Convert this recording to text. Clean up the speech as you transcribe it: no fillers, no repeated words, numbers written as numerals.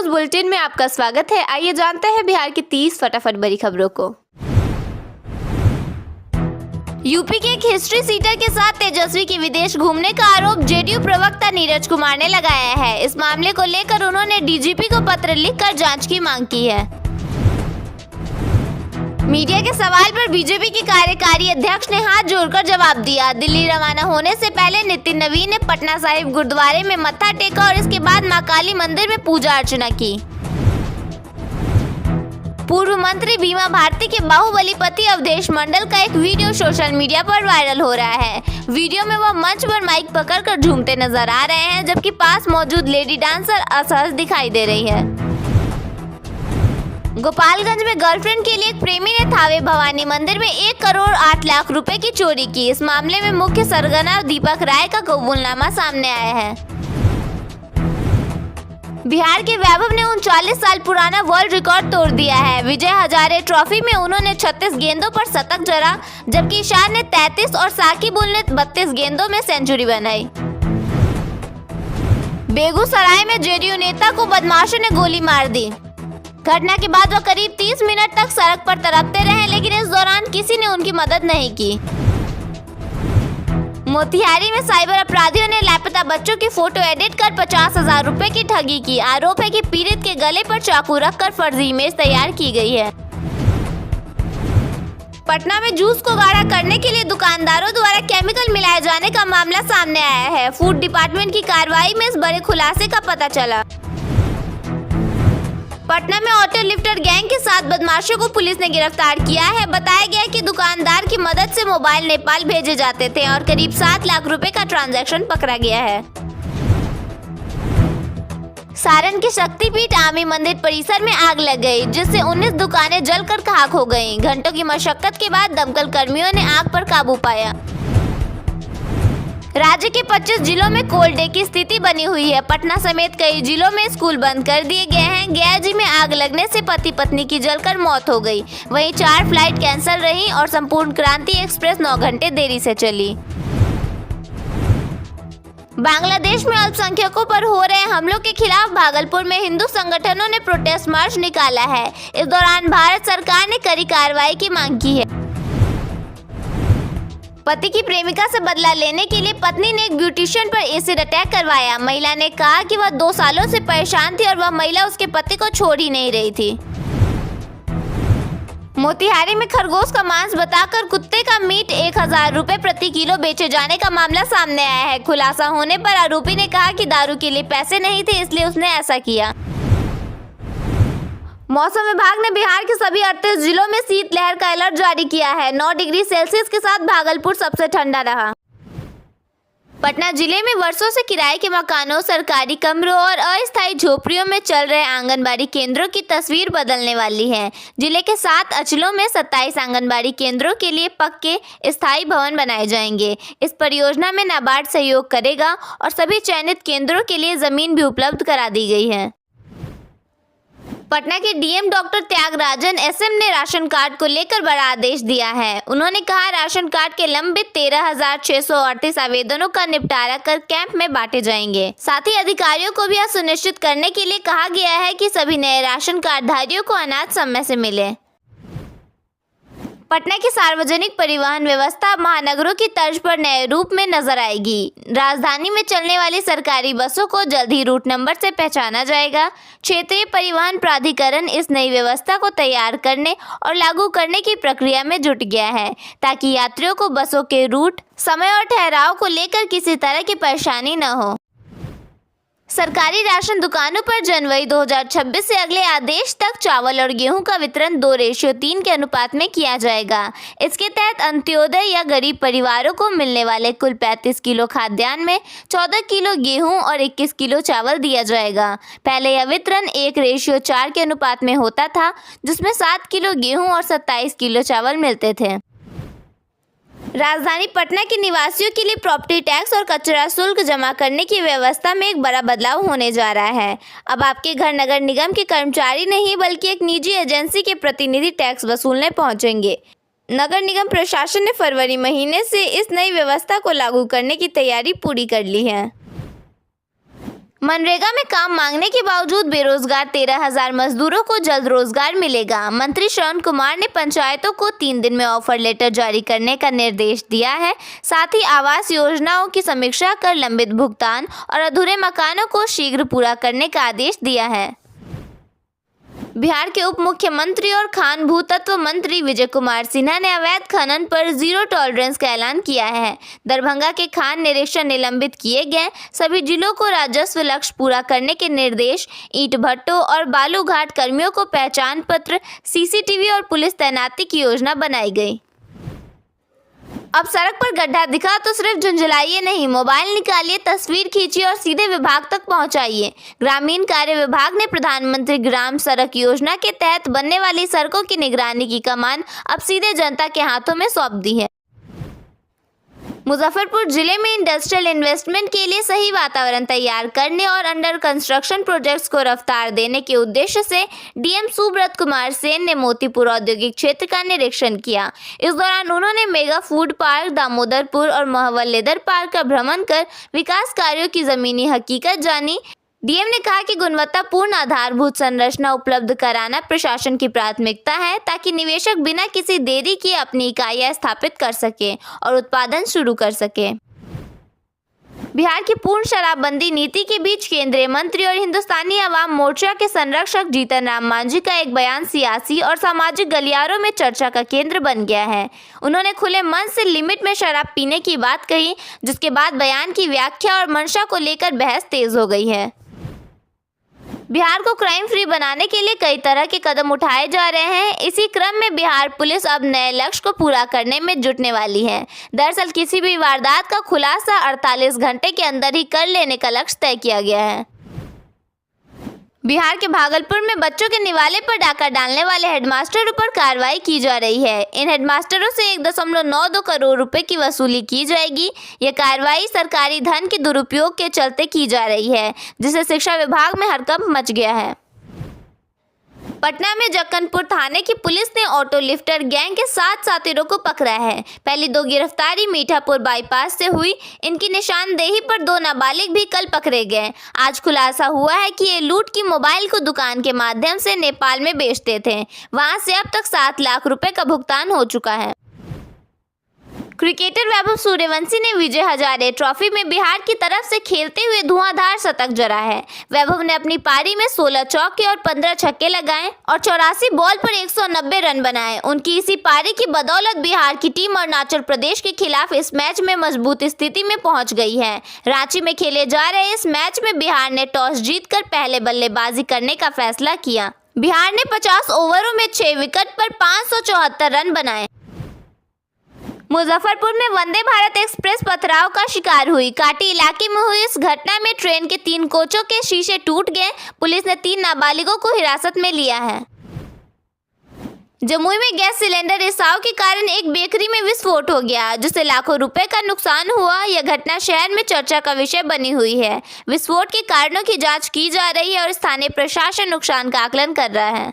News bulletin में आपका स्वागत है। आइए जानते हैं बिहार की 30 फटाफट बड़ी खबरों को। यूपी के एक हिस्ट्री सीटर के साथ तेजस्वी की विदेश घूमने का आरोप जेडीयू प्रवक्ता नीरज कुमार ने लगाया है। इस मामले को लेकर उन्होंने डीजीपी को पत्र लिखकर जांच की मांग की है। मीडिया के सवाल पर बीजेपी की कार्यकारी अध्यक्ष ने हाथ जोड़कर जवाब दिया। दिल्ली रवाना होने से पहले नितिन नवीन ने पटना साहिब गुरुद्वारे में मत्था टेका और इसके बाद मां काली मंदिर में पूजा अर्चना की। पूर्व मंत्री बीमा भारती के बाहुबली पति अवधेश मंडल का एक वीडियो सोशल मीडिया पर वायरल हो रहा है। वीडियो में वह मंच पर माइक पकड़कर झूमते नजर आ रहे हैं, जबकि पास मौजूद लेडी डांसर असहज दिखाई दे रही है। गोपालगंज में गर्लफ्रेंड के लिए एक प्रेमी ने थावे भवानी मंदिर में 1 करोड़ 8 लाख रुपए की चोरी की। इस मामले में मुख्य सरगना दीपक राय का कबूलनामा सामने आया है। बिहार के वैभव ने 39 साल पुराना वर्ल्ड रिकॉर्ड तोड़ दिया है। विजय हजारे ट्रॉफी में उन्होंने 36 गेंदों पर शतक जड़ा, जबकि ईशान ने 33 और साकिब ने 32 गेंदों में सेंचुरी बनाई। बेगूसराय में जेडीयू नेता को बदमाशों ने गोली मार दी। घटना के बाद वह करीब 30 मिनट तक सड़क पर तड़पते रहे, लेकिन इस दौरान किसी ने उनकी मदद नहीं की। मोतिहारी में साइबर अपराधियों ने लापता बच्चों की फोटो एडिट कर 50,000 रुपए की ठगी की। आरोप है कि पीड़ित के गले पर चाकू रखकर फर्जी इमेज तैयार की गई है। पटना में जूस को गाढ़ा करने के लिए दुकानदारों द्वारा केमिकल मिलाए जाने का मामला सामने आया है। फूड डिपार्टमेंट की कार्रवाई में इस बड़े खुलासे का पता चला। पटना में ऑटो लिफ्टर गैंग के 7 बदमाशों को पुलिस ने गिरफ्तार किया है। बताया गया कि दुकानदार की मदद से मोबाइल नेपाल भेजे जाते थे और करीब 7 लाख रुपए का ट्रांजैक्शन पकड़ा गया है। सारण के शक्तिपीठ आमी मंदिर परिसर में आग लग गई, जिससे 19 दुकानें जलकर खाक हो गईं। घंटों की मशक्कत के बाद दमकल कर्मियों ने आग पर काबू पाया। राज्य के 25 जिलों में कोल्ड डे की स्थिति बनी हुई है। पटना समेत कई जिलों में स्कूल बंद कर दिए गए हैं। गया में आग लगने से पति पत्नी की जलकर मौत हो गई। वहीं 4 फ्लाइट कैंसिल रहीं और संपूर्ण क्रांति एक्सप्रेस 9 घंटे देरी से चली। बांग्लादेश में अल्पसंख्यकों पर हो रहे हमलों के खिलाफ भागलपुर में हिंदू संगठनों ने प्रोटेस्ट मार्च निकाला है। इस दौरान भारत सरकार ने कड़ी कार्रवाई की मांग की है। पति की प्रेमिका से बदला लेने के लिए पत्नी ने एक ब्यूटिशियन पर एसिड अटैक करवाया। महिला ने कहा कि वह 2 सालों से परेशान थी और वह महिला उसके पति को छोड़ ही नहीं रही थी। मोतिहारी में खरगोश का मांस बताकर कुत्ते का मीट 1000 रुपए प्रति किलो बेचे जाने का मामला सामने आया है। खुलासा होने पर आरोपी ने कहा कि दारू के लिए पैसे नहीं थे, इसलिए उसने ऐसा किया। मौसम विभाग ने बिहार के सभी 38 जिलों में शीतलहर का अलर्ट जारी किया है। 9 डिग्री सेल्सियस के साथ भागलपुर सबसे ठंडा रहा। पटना जिले में वर्षों से किराए के मकानों, सरकारी कमरों और अस्थायी झोपड़ियों में चल रहे आंगनबाड़ी केंद्रों की तस्वीर बदलने वाली है। जिले के 7 अंचलों में 27 आंगनबाड़ी केंद्रों के लिए पक्के स्थायी भवन बनाए जाएंगे। इस परियोजना में नाबार्ड सहयोग करेगा और सभी चयनित केंद्रों के लिए जमीन भी उपलब्ध करा दी गई है। पटना के डीएम डॉक्टर त्यागराजन एसएम ने राशन कार्ड को लेकर बड़ा आदेश दिया है। उन्होंने कहा, राशन कार्ड के लंबित 13,638 आवेदनों का निपटारा कर कैंप में बांटे जाएंगे। साथ ही अधिकारियों को भी यह सुनिश्चित करने के लिए कहा गया है कि सभी नए राशन कार्डधारियों को अनाज समय से मिले। पटना की सार्वजनिक परिवहन व्यवस्था महानगरों की तर्ज पर नए रूप में नजर आएगी। राजधानी में चलने वाली सरकारी बसों को जल्द ही रूट नंबर से पहचाना जाएगा। क्षेत्रीय परिवहन प्राधिकरण इस नई व्यवस्था को तैयार करने और लागू करने की प्रक्रिया में जुट गया है, ताकि यात्रियों को बसों के रूट, समय और ठहराव को लेकर किसी तरह की परेशानी न हो। सरकारी राशन दुकानों पर जनवरी 2026 से अगले आदेश तक चावल और गेहूं का वितरण 2:3 के अनुपात में किया जाएगा। इसके तहत अंत्योदय या गरीब परिवारों को मिलने वाले कुल 35 किलो खाद्यान्न में 14 किलो गेहूं और 21 किलो चावल दिया जाएगा। पहले यह वितरण 1:4 के अनुपात में होता था, जिसमें 7 किलो गेहूं और 27 किलो चावल मिलते थे। राजधानी पटना के निवासियों के लिए प्रॉपर्टी टैक्स और कचरा शुल्क जमा करने की व्यवस्था में एक बड़ा बदलाव होने जा रहा है। अब आपके घर नगर निगम के कर्मचारी नहीं, बल्कि एक निजी एजेंसी के प्रतिनिधि टैक्स वसूलने पहुंचेंगे। नगर निगम प्रशासन ने फरवरी महीने से इस नई व्यवस्था को लागू करने की तैयारी पूरी कर ली है। मनरेगा में काम मांगने के बावजूद बेरोजगार 13,000 मजदूरों को जल्द रोजगार मिलेगा। मंत्री श्रवण कुमार ने पंचायतों को 3 दिन में ऑफर लेटर जारी करने का निर्देश दिया है। साथ ही आवास योजनाओं की समीक्षा कर लंबित भुगतान और अधूरे मकानों को शीघ्र पूरा करने का आदेश दिया है। बिहार के उप मुख्यमंत्री और खान भूतत्व मंत्री विजय कुमार सिन्हा ने अवैध खनन पर जीरो टॉलरेंस का ऐलान किया है। दरभंगा के खान निरीक्षण निलंबित किए गए, सभी जिलों को राजस्व लक्ष्य पूरा करने के निर्देश, ईंट भट्टों और बालू घाट कर्मियों को पहचान पत्र, सीसीटीवी और पुलिस तैनाती की योजना बनाई गई। अब सड़क पर गड्ढा दिखा तो सिर्फ झुंझलाइए नहीं, मोबाइल निकालिए, तस्वीर खींचिए और सीधे विभाग तक पहुंचाइए। ग्रामीण कार्य विभाग ने प्रधानमंत्री ग्राम सड़क योजना के तहत बनने वाली सड़कों की निगरानी की कमान अब सीधे जनता के हाथों में सौंप दी है। मुजफ्फरपुर जिले में इंडस्ट्रियल इन्वेस्टमेंट के लिए सही वातावरण तैयार करने और अंडर कंस्ट्रक्शन प्रोजेक्ट्स को रफ्तार देने के उद्देश्य से डीएम सुब्रत कुमार सेन ने मोतीपुर औद्योगिक क्षेत्र का निरीक्षण किया। इस दौरान उन्होंने मेगा फूड पार्क, दामोदरपुर और मोहव्वल लेदर पार्क का भ्रमण कर विकास कार्यों की जमीनी हकीकत जानी। डीएम ने कहा कि गुणवत्तापूर्ण आधारभूत संरचना उपलब्ध कराना प्रशासन की प्राथमिकता है, ताकि निवेशक बिना किसी देरी के अपनी इकाइयां स्थापित कर सके और उत्पादन शुरू कर सके। बिहार की पूर्ण शराबबंदी नीति के बीच केंद्रीय मंत्री और हिंदुस्तानी अवाम मोर्चा के संरक्षक जीतन राम मांझी का एक बयान सियासी और सामाजिक गलियारों में चर्चा का केंद्र बन गया है। उन्होंने खुले मन से लिमिट में शराब पीने की बात कही, जिसके बाद बयान की व्याख्या और मंशा को लेकर बहस तेज हो गई है। बिहार को क्राइम फ्री बनाने के लिए कई तरह के कदम उठाए जा रहे हैं। इसी क्रम में बिहार पुलिस अब नए लक्ष्य को पूरा करने में जुटने वाली है। दरअसल किसी भी वारदात का खुलासा 48 घंटे के अंदर ही कर लेने का लक्ष्य तय किया गया है। बिहार के भागलपुर में बच्चों के निवाले पर डाका डालने वाले हेडमास्टरों पर कार्रवाई की जा रही है। इन हेडमास्टरों से 1.92 करोड़ रुपए की वसूली की जाएगी। यह कार्रवाई सरकारी धन के दुरुपयोग के चलते की जा रही है, जिससे शिक्षा विभाग में हड़कंप मच गया है। पटना में जक्कनपुर थाने की पुलिस ने ऑटो लिफ्टर गैंग के 7 साथीरों को पकड़ा है। पहली 2 गिरफ्तारी मीठापुर बाईपास से हुई। इनकी निशानदेही पर 2 नाबालिग भी कल पकड़े गए। आज खुलासा हुआ है कि ये लूट की मोबाइल को दुकान के माध्यम से नेपाल में बेचते थे। वहां से अब तक 7 लाख रुपए का भुगतान हो चुका है। क्रिकेटर वैभव सूर्यवंशी ने विजय हजारे ट्रॉफी में बिहार की तरफ से खेलते हुए धुआंधार शतक जड़ा है। वैभव ने अपनी पारी में 16 चौके और 15 छक्के लगाए और 84 बॉल पर 190 रन बनाए। उनकी इसी पारी की बदौलत बिहार की टीम अरुणाचल प्रदेश के खिलाफ इस मैच में मजबूत स्थिति में पहुंच गई है। रांची में खेले जा रहे इस मैच में बिहार ने टॉस जीतकर पहले बल्लेबाजी करने का फैसला किया। बिहार ने 50 ओवरों में 6 विकेट पर 574 रन बनाए। मुजफ्फरपुर में वंदे भारत एक्सप्रेस पथराव का शिकार हुई। काटी इलाके में हुई इस घटना में ट्रेन के 3 कोचों के शीशे टूट गए। पुलिस ने 3 नाबालिगों को हिरासत में लिया है। जमुई में गैस सिलेंडर रिसाव के कारण एक बेकरी में विस्फोट हो गया, जिससे लाखों रुपए का नुकसान हुआ। यह घटना शहर में चर्चा का विषय बनी हुई है। विस्फोट के कारणों की जांच की जा रही है और स्थानीय प्रशासन नुकसान का आकलन कर रहा है।